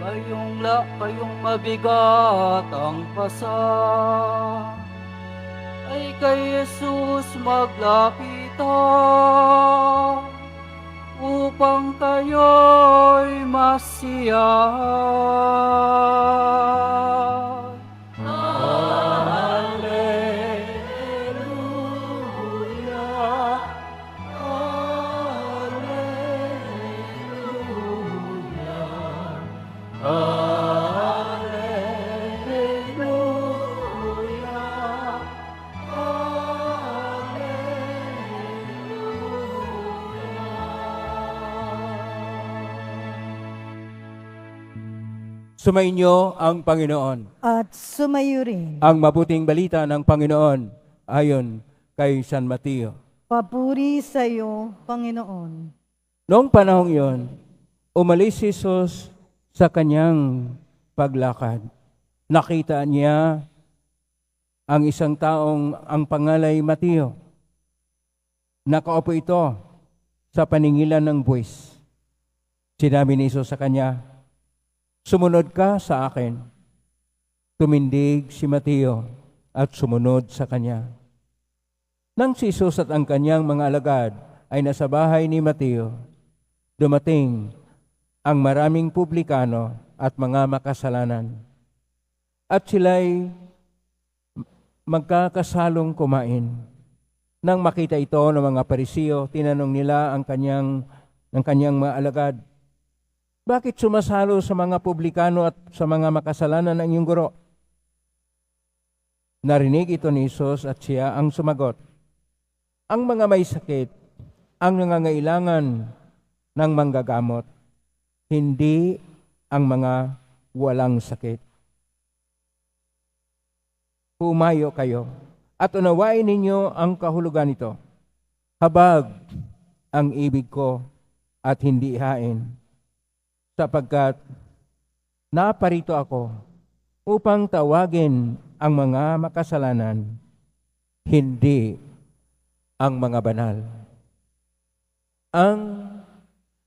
Kayong mabigat ang pasa, ay kay Jesus maglapitan, upang kayo'y masiyahan. Alleluia, Alleluia. Sumainyo ang Panginoon. At sumayo rin. Ang mabuting balita ng Panginoon ayon kay San Mateo. Papuri sa iyo, Panginoon. Noong panahong iyon, umalis si Jesus sa kanyang paglakad. Nakita niya ang isang taong ang pangalay Mateo. Nakaupo ito sa paningilan ng buwis. Sinabi ni Jesus sa kanya, "Sumunod ka sa akin." Tumindig si Mateo at sumunod sa kanya. Nang si Jesus at ang kanyang mga alagad ay nasa bahay ni Mateo, dumating ang maraming publikano at mga makasalanan. At sila'y magkakasalong kumain. Nang makita ito ng mga Parisiyo, tinanong nila ang kanyang mga alagad, "Bakit sumasalo sa mga publikano at sa mga makasalanan ang iyong guro?" Narinig ito ni Jesus at siya ang sumagot, "Ang mga may sakit ang nangangailangan ng manggagamot, hindi ang mga walang sakit. Humayo kayo at unawain ninyo ang kahulugan nito. Habag ang ibig ko at hindi hain, sapagkat naparito ako upang tawagin ang mga makasalanan, hindi ang mga banal." Ang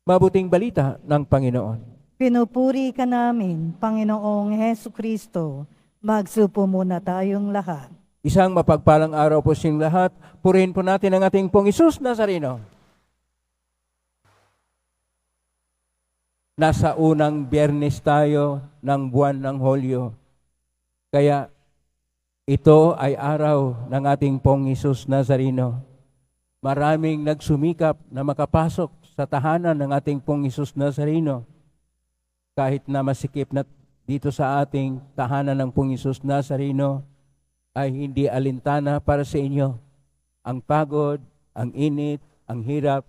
mabuting balita ng Panginoon. Pinupuri ka namin, Panginoong Hesukristo. Magsupo muna tayong lahat. Isang mapagpalang araw po siyang lahat. Purihin po natin ang ating Pong Hesus Nazareno. Nasa unang Biyernes tayo ng buwan ng Hulyo. Kaya ito ay araw ng ating Pong Hesus Nazareno. Maraming nagsumikap na makapasok sa tahanan ng ating Pong Hesus Nazareno. Kahit na masikip na dito sa ating tahanan ng Pong Hesus Nazareno, ay hindi alintana para sa inyo ang pagod, ang init, ang hirap,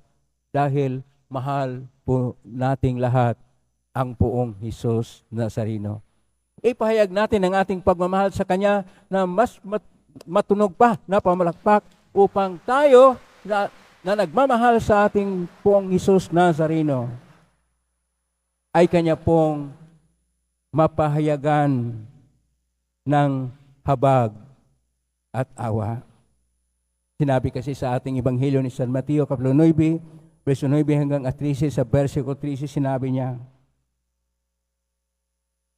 dahil mahal po nating lahat ang Poong Hesus Nazareno. Ipahayag natin ang ating pagmamahal sa Kanya na mas matunog pa na pamalakpak upang tayo na nagmamahal sa ating Poong Hesus Nazareno ay Kanya pong mapahayagan ng habag at awa. Sinabi kasi sa ating Ebanghelyo ni San Mateo, Kapitulo 9, verso 9 hanggang 13, sa versikulo 13, sinabi niya,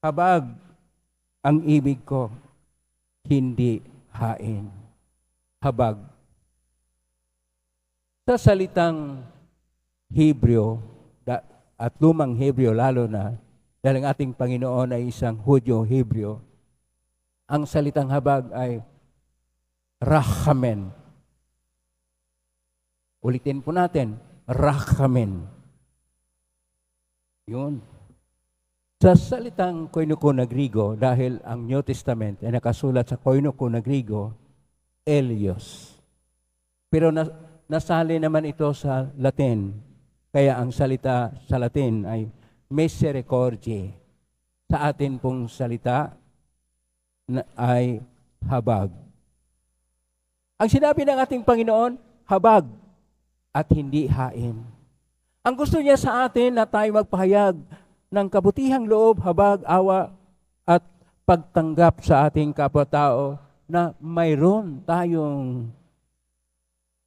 "Habag ang ibig ko, hindi hain." Habag. Sa salitang Hebreo, at lumang Hebreo lalo na, dahil ang ating Panginoon ay isang Hudyo-Hebreo, ang salitang habag ay rachamen. Ulitin po natin, rachamen. Yun. Sa salitang Koinoko na Grigo, dahil ang New Testament ay nakasulat sa Koinoko na Grigo, Elios. Pero nasali naman ito sa Latin, kaya ang salita sa Latin ay misericordiae. Sa atin pong salita ay habag. Ang sinabi ng ating Panginoon, habag at hindi hain. Ang gusto niya sa atin na tayo magpahayag ng kabutihang loob, habag, awa at pagtanggap sa ating kapwa-tao na mayroon tayong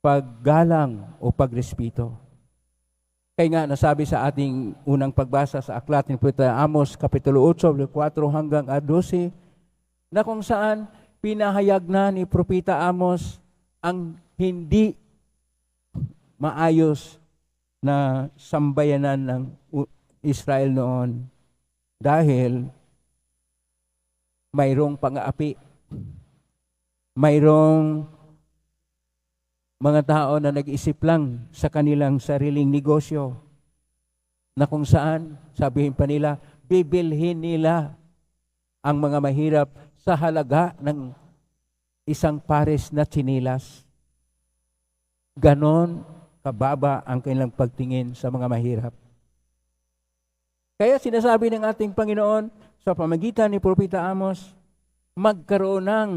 paggalang o pagrespeto. Kaya nga nasabi sa ating unang pagbasa sa aklat ni Propeta Amos, Kapitulo 8, 4 hanggang 12, na kung saan pinahayag na ni Propeta Amos ang hindi maayos na sambayanan ng Israel noon dahil mayroong pang-aapi, mayroong mga tao na nag-isip lang sa kanilang sariling negosyo na kung saan, sabihin pa nila, bibilhin nila ang mga mahirap sa halaga ng isang pares na tsinilas. Ganon kababa ang kanilang pagtingin sa mga mahirap. Kaya sinasabi ng ating Panginoon sa pamagitan ni Propeta Amos, magkaroon ng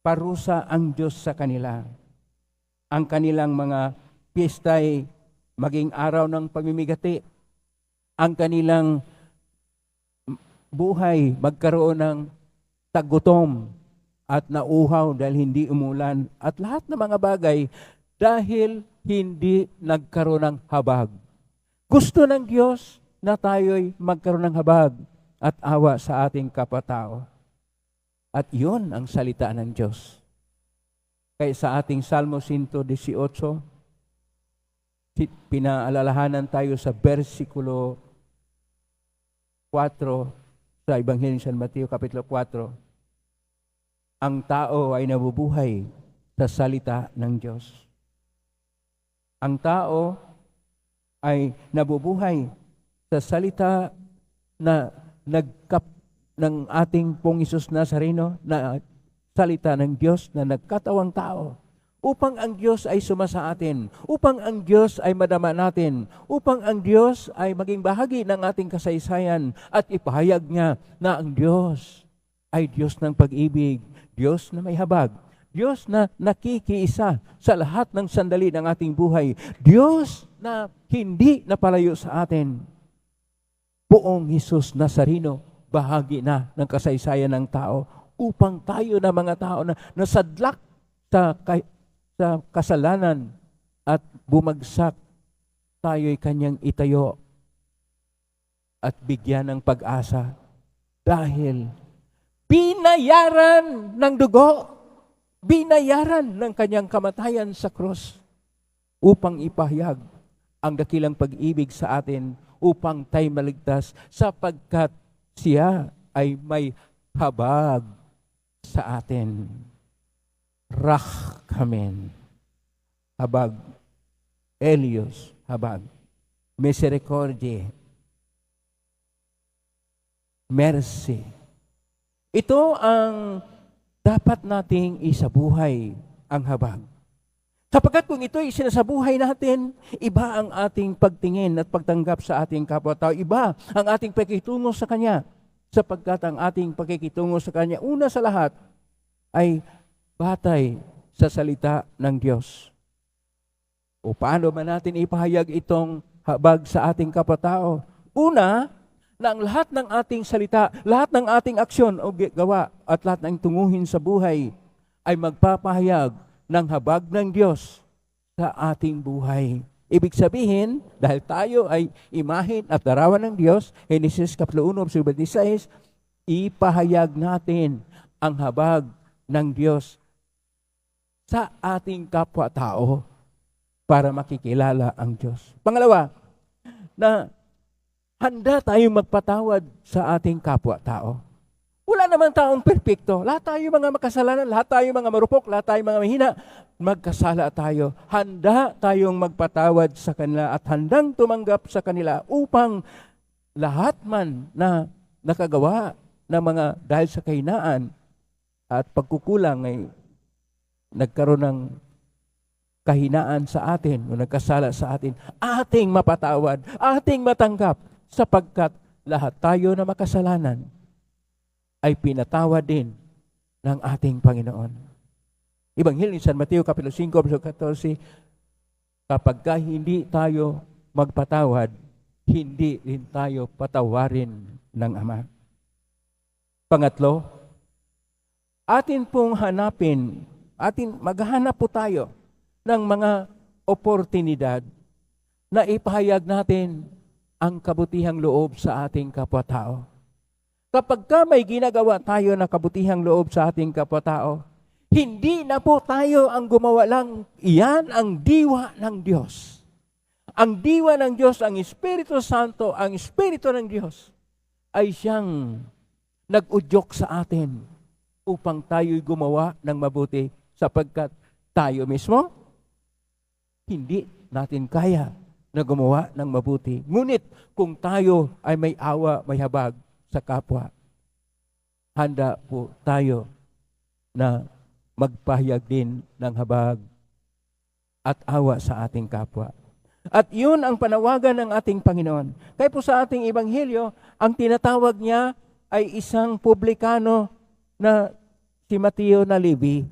parusa ang Diyos sa kanila. Ang kanilang mga piyesta'y maging araw ng pamimigati. Ang kanilang buhay magkaroon ng tagutom at nauhaw dahil hindi umulan. At lahat ng mga bagay dahil hindi nagkaroon ng habag. Gusto ng Diyos na tayo'y magkaroon ng habag at awa sa ating kapatao. At yun ang salita ng Diyos. Kaya sa ating Salmo 118, pinaalalahanan tayo sa versikulo 4 sa Ebanghelyo ni San Mateo, Kapitulo 4. Ang tao ay nabubuhay sa salita ng Diyos. Ang tao ay nabubuhay sa salita na ng ating Pong Isus Nazareno, na salita ng Diyos na nagkatawang tao, upang ang Diyos ay sumasa atin, upang ang Diyos ay madama natin, upang ang Diyos ay maging bahagi ng ating kasaysayan at ipahayag niya na ang Diyos ay Diyos ng pag-ibig, Diyos na may habag, Diyos na nakikiisa sa lahat ng sandali ng ating buhay, Diyos na hindi napalayo sa atin. Poong Hesus Nazareno, bahagi na ng kasaysayan ng tao upang tayo na mga tao na nasadlak sa kasalanan at bumagsak, tayo'y kanyang itayo at bigyan ng pag-asa dahil binayaran ng dugo, binayaran ng kanyang kamatayan sa krus upang ipahayag ang dakilang pag-ibig sa atin upang tayo maligtas sapagkat siya ay may habag sa atin. Rachkamen, habag. Elios, habag. Misericordia, mercy. Ito ang dapat nating isabuhay, ang habag. Sapagkat kung ito'y sinasabuhay natin, iba ang ating pagtingin at pagtanggap sa ating kapwa-tao. Iba ang ating pakikitungo sa Kanya. Sapagkat ang ating pakikitungo sa Kanya, una sa lahat, ay batay sa salita ng Diyos. O paano ba natin ipahayag itong habag sa ating kapwa-tao? Una, na ang lahat ng ating salita, lahat ng ating aksyon o gawa at lahat ng tunguhin sa buhay ay magpapahayag ng habag ng Diyos sa ating buhay. Ibig sabihin, dahil tayo ay imahen at larawan ng Diyos, Genesis Kapitulo 1, verse 26, ipahayag natin ang habag ng Diyos sa ating kapwa-tao para makikilala ang Diyos. Pangalawa, na handa tayong magpatawad sa ating kapwa-tao. Wala naman taong perpekto. Lahat tayo mga makasalanan, lahat tayo mga marupok, lahat tayo mga mahina. Magkasala tayo. Handa tayong magpatawad sa kanila at handang tumanggap sa kanila upang lahat man na nakagawa ng mga dahil sa kahinaan at pagkukulang ay nagkaroon ng kahinaan sa atin o nagkasala sa atin, ating mapatawad, ating matanggap sapagkat lahat tayo na makasalanan ay pinatawad din ng ating Panginoon. Ebanghelyo ni San Mateo, Kapitulo 5, verso 14, kapag hindi tayo magpatawad, hindi rin tayo patawarin ng Ama. Pangatlo, atin pong hanapin, maghanap po tayo ng mga oportunidad na ipahayag natin ang kabutihang loob sa ating kapwa-tao. Kapag ka may ginagawa tayo na kabutihang loob sa ating kapwa-tao, hindi na po tayo ang gumawa lang. Iyan ang diwa ng Diyos. Ang diwa ng Diyos, ang Espiritu Santo, ang Espiritu ng Diyos, ay siyang nag-udyok sa atin upang tayo'y gumawa ng mabuti sapagkat tayo mismo, hindi natin kaya na gumawa ng mabuti. Ngunit kung tayo ay may awa, may habag sa kapwa, handa po tayo na magpahayag din ng habag at awa sa ating kapwa. At yun ang panawagan ng ating Panginoon. Kaya po sa ating Ebanghelyo, ang tinatawag niya ay isang publikano na si Mateo na Levi.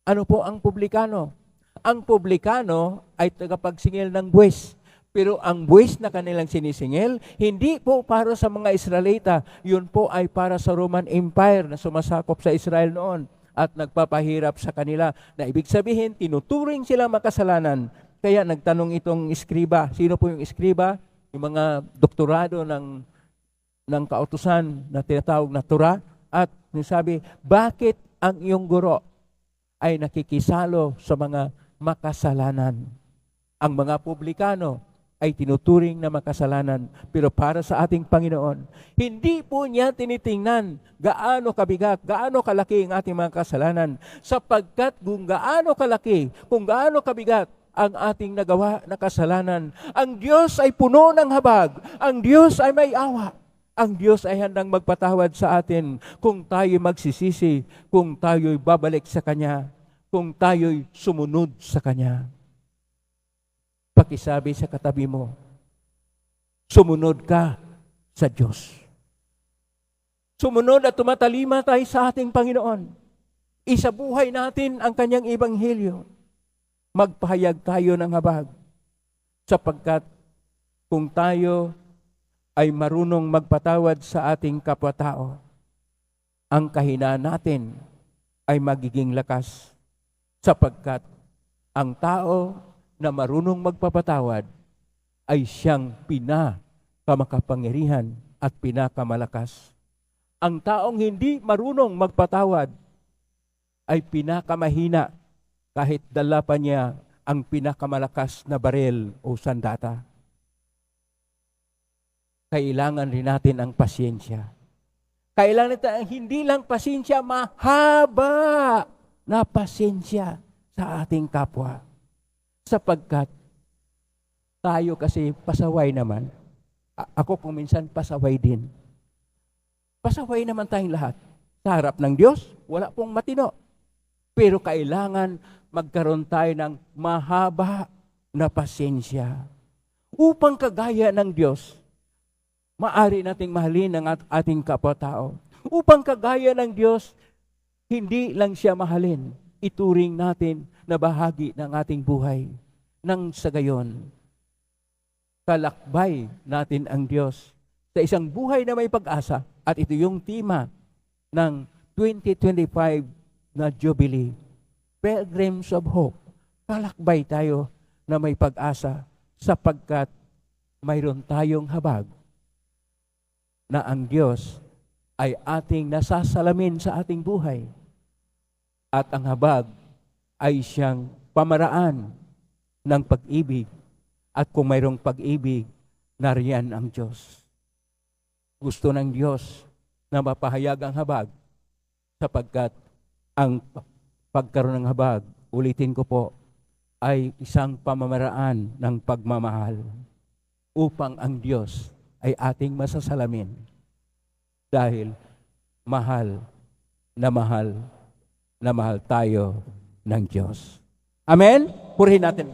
Ano po ang publikano? Ang publikano ay tagapagsingil ng buwis. Pero ang buwis na kanilang sinisingil, hindi po para sa mga Israelita. Yun po ay para sa Roman Empire na sumasakop sa Israel noon at nagpapahirap sa kanila. Na ibig sabihin, tinuturing sila makasalanan. Kaya nagtanong itong iskriba. Sino po yung iskriba? Yung mga doktorado ng kautusan na tinatawag na Torah. At sabi, bakit ang iyong guro ay nakikisalo sa mga makasalanan? Ang mga publikano ay tinuturing na makasalanan. Pero para sa ating Panginoon, hindi po niya tinitingnan gaano kabigat, gaano kalaki ang ating mga kasalanan. Sapagkat kung gaano kalaki, kung gaano kabigat ang ating nagawa na kasalanan, ang Diyos ay puno ng habag, ang Diyos ay may awa, ang Diyos ay handang magpatawad sa atin kung tayo'y magsisisi, kung tayo'y babalik sa Kanya, kung tayo'y sumunod sa Kanya. Pakisabi sa katabi mo, sumunod ka sa Diyos. Sumunod at tumatalima tayo sa ating Panginoon. Isabuhay natin ang Kanyang Ebanghelyo. Magpahayag tayo ng habag. Sapagkat kung tayo ay marunong magpatawad sa ating kapwa-tao, ang kahinaan natin ay magiging lakas. Sapagkat ang tao na marunong magpapatawad ay siyang pinakamakapangyarihan at pinakamalakas. Ang taong hindi marunong magpatawad ay pinakamahina kahit dala pa niya ang pinakamalakas na barel o sandata. Kailangan rin natin ang pasyensya. Kailangan natin ang hindi lang pasyensya, mahaba na pasyensya sa ating kapwa. Sapagkat tayo kasi pasaway naman. Ako kung minsan pasaway din. Pasaway naman tayong lahat. Sa harap ng Diyos, wala pong matino. Pero kailangan magkaroon tayo ng mahaba na pasyensya. Upang kagaya ng Diyos, maari nating mahalin ang ating kapwa-tao. Upang kagaya ng Diyos, hindi lang siya mahalin, ituring natin na bahagi ng ating buhay. Nang sa gayon, kalakbay natin ang Diyos sa isang buhay na may pag-asa. At ito yung tema ng 2025 na Jubilee. Pilgrims of Hope. Kalakbay tayo na may pag-asa sapagkat mayroon tayong habag na ang Diyos ay ating nasasalamin sa ating buhay. At ang habag ay siyang pamaraan ng pag-ibig. At kung mayroong pag-ibig, nariyan ang Diyos. Gusto ng Diyos na mapahayag ang habag sapagkat ang pagkaroon ng habag, ulitin ko po, ay isang pamamaraan ng pagmamahal upang ang Diyos ay ating masasalamin dahil mahal na mahal na mahal tayo ng Diyos. Amen? Purihin natin.